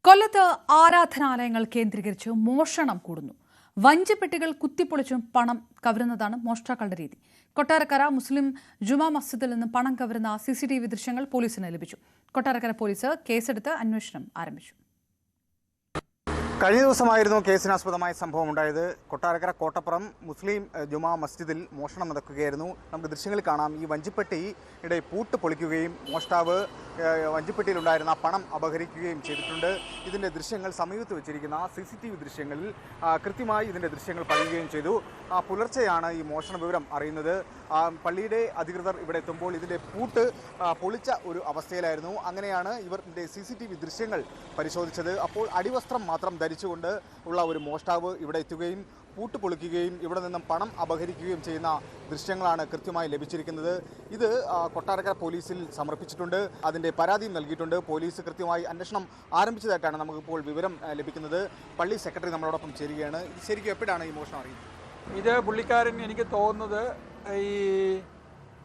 കൊല്ലത്ത് ആരാധനാലയങ്ങൾ കേന്ദ്രീകരിച്ച് മോഷണം കൂടുന്നു. വഞ്ചിപ്പെട്ടികൾ കുത്തിപ്പൊളിച്ചും പണം കവരുന്നതാണ് മോഷ്ടാക്കളുടെ രീതി. കൊട്ടാരക്കര മുസ്ലിം ജുമാ മസ്ജിദിൽ നിന്ന് പണം കവരുന്ന CCTV ദൃശ്യങ്ങൾ പോലീസിന് ലഭിച്ചു. കൊട്ടാരക്കര പോലീസ് കേസെടുത്ത് അന്വേഷണം ആരംഭിച്ചു. കഴിഞ്ഞ ദിവസമായിരുന്നു കേസിനാസ്പദമായ സംഭവം ഉണ്ടായത്. കൊട്ടാരക്കര കോട്ടപ്പുറം മുസ്ലിം ജുമാ മസ്ജിദിൽ മോഷണം നടക്കുകയായിരുന്നു. നമുക്ക് ദൃശ്യങ്ങളിൽ കാണാം. ഈ വഞ്ചിപ്പെട്ടിയുടെ പൂട്ട് പൊളിക്കുകയും മോഷ്ടാവ് വഞ്ചിപ്പെട്ടിയിലുണ്ടായിരുന്ന പണം അപഹരിക്കുകയും ചെയ്തിട്ടുണ്ട്. ഇതിൻ്റെ ദൃശ്യങ്ങൾ സമീപത്ത് വെച്ചിരിക്കുന്ന CCTV ദൃശ്യങ്ങളിൽ കൃത്യമായി ഇതിൻ്റെ ദൃശ്യങ്ങൾ പതിയുകയും ചെയ്തു. പുലർച്ചെയാണ് ഈ മോഷണ വിവരം അറിയുന്നത്. പള്ളിയുടെ അധികൃതർ ഇവിടെ എത്തുമ്പോൾ ഇതിൻ്റെ പൂട്ട് പൊളിച്ച ഒരു അവസ്ഥയിലായിരുന്നു. അങ്ങനെയാണ് ഇവർ ഇതിൻ്റെ CCTV ദൃശ്യങ്ങൾ പരിശോധിച്ചത്. അപ്പോൾ അടിവസ്ത്രം മാത്രം ധരിച്ചുകൊണ്ട് ഉള്ള ഒരു മോഷ്ടാവ് ഇവിടെ എത്തുകയും പൂട്ട് പൊളിക്കുകയും ഇവിടെ നിന്നും പണം അപഹരിക്കുകയും ചെയ്യുന്ന ദൃശ്യങ്ങളാണ് കൃത്യമായി ലഭിച്ചിരിക്കുന്നത്. ഇത് കൊട്ടാരക്കര പോലീസിൽ സമർപ്പിച്ചിട്ടുണ്ട്. അതിൻ്റെ പരാതിയും നൽകിയിട്ടുണ്ട്. പോലീസ് കൃത്യമായി അന്വേഷണം ആരംഭിച്ചതായിട്ടാണ് നമുക്കിപ്പോൾ വിവരം ലഭിക്കുന്നത്. പള്ളി സെക്രട്ടറി നമ്മളോടൊപ്പം ചേരുകയാണ്. ഇത് ശരിക്കും എപ്പോഴാണ് ഈ മോഷണം അറിയുന്നത്? ഇത് പുള്ളിക്കാരൻ എനിക്ക് തോന്നുന്നത് ഈ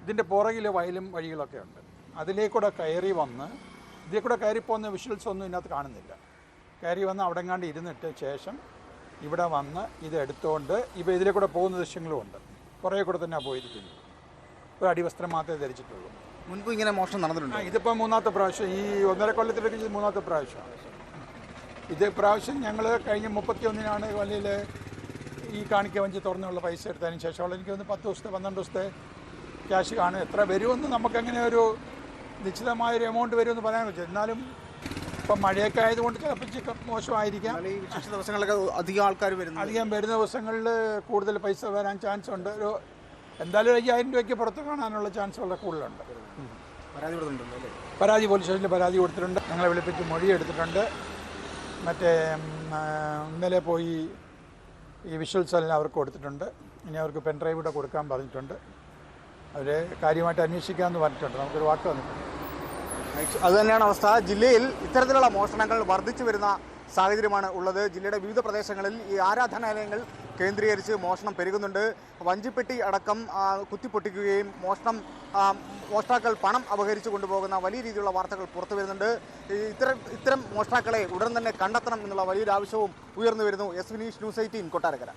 ഇതിൻ്റെ പുറകിൽ വയലും വഴികളൊക്കെ ഉണ്ട്. അതിലേക്കൂടെ കയറി വന്ന് ഇതിലേക്കൂടെ കയറിപ്പോകുന്ന വിഷ്വൽസ് ഒന്നും ഇതിനകത്ത് കാണുന്നില്ല. കയറി വന്ന് അവിടെ എങ്ങാണ്ട് ഇരുന്നിട്ട് ശേഷം ഇവിടെ വന്ന് ഇത് എടുത്തുകൊണ്ട് ഇപ്പോൾ ഇതിലേക്കൂടെ പോകുന്ന ദൃശ്യങ്ങളും ഉണ്ട്. പുറകെ കൂടെ തന്നെ പോയിരിക്കുന്നു. ഒരു അടിവസ്ത്രം മാത്രമേ ധരിച്ചിട്ടുള്ളൂ. മുൻപ് ഇങ്ങനെ മോഷണം നടന്നിട്ടുണ്ട്? ഇതിപ്പോൾ മൂന്നാമത്തെ പ്രാവശ്യം. ഈ 1.5 കൊല്ലത്തിലേക്ക് ഇത് മൂന്നാമത്തെ പ്രാവശ്യമാണ്. ഇത് പ്രാവശ്യം ഞങ്ങൾ കഴിഞ്ഞ 31-നാണ് വള്ളിയിൽ ഈ കാണിക്ക വഞ്ചി തുറന്നുള്ള പൈസ എടുത്തതിന് ശേഷമുള്ള എനിക്ക് ഒന്ന് 10 ദിവസത്തെ 12 ദിവസത്തെ ക്യാഷ് കാണും. എത്ര വരുമെന്ന് നമുക്കങ്ങനെ ഒരു നിശ്ചിതമായൊരു എമൗണ്ട് വരുമെന്ന് പറയാൻ പറ്റും. എന്നാലും ഇപ്പം മഴയൊക്കെ ആയതുകൊണ്ട് ചിലപ്പോൾ മോശമായിരിക്കാം. ഈ വിശേഷ ദിവസങ്ങളിലൊക്കെ അധികം ആൾക്കാർ അധികം വരുന്ന ദിവസങ്ങളിൽ കൂടുതൽ പൈസ വരാൻ ചാൻസ് ഉണ്ട്. ഒരു എന്തായാലും 5000 രൂപയ്ക്ക് പുറത്ത് കാണാനുള്ള ചാൻസ് വളരെ കൂടുതലുണ്ട്. പരാതി കൊടുത്തിട്ടുണ്ടല്ലോ അല്ലേ? പരാതി പോലീസ് സ്റ്റേഷനിൽ പരാതി കൊടുത്തിട്ടുണ്ട്. ഞങ്ങളെ വിളിപ്പിച്ച് മൊഴി എടുത്തിട്ടുണ്ട്. മറ്റേ ഇന്നലെ പോയി ഈ വിഷ്വൽസ് എല്ലാം അവർക്ക് കൊടുത്തിട്ടുണ്ട്. ഇനി അവർക്ക് പെൻഡ്രൈവ് കൂടെ കൊടുക്കാൻ പറഞ്ഞിട്ടുണ്ട്. അവർ കാര്യമായിട്ട് അന്വേഷിക്കാമെന്ന് പറഞ്ഞിട്ടുണ്ട്. നമുക്കൊരു വാക്ക് വന്നിട്ടുണ്ട്. അതുതന്നെയാണ് അവസ്ഥ. ജില്ലയിൽ ഇത്തരത്തിലുള്ള മോഷണങ്ങൾ വർദ്ധിച്ചു വരുന്ന സാഹചര്യമാണ് ഉള്ളത്. ജില്ലയുടെ വിവിധ പ്രദേശങ്ങളിൽ ഈ ആരാധനാലയങ്ങൾ കേന്ദ്രീകരിച്ച് മോഷണം പെരുകുന്നുണ്ട്. വഞ്ചിപ്പെട്ടി അടക്കം കുത്തിപ്പൊട്ടിക്കുകയും മോഷ്ടാക്കൾ പണം അപഹരിച്ചു കൊണ്ടുപോകുന്ന വലിയ രീതിയിലുള്ള വാർത്തകൾ പുറത്തു വരുന്നുണ്ട്. ഇത്തരം മോഷ്ടാക്കളെ ഉടൻ തന്നെ കണ്ടെത്തണം എന്നുള്ള വലിയൊരു ആവശ്യവും ഉയർന്നു വരുന്നു. SB news 18 Kottarakkara.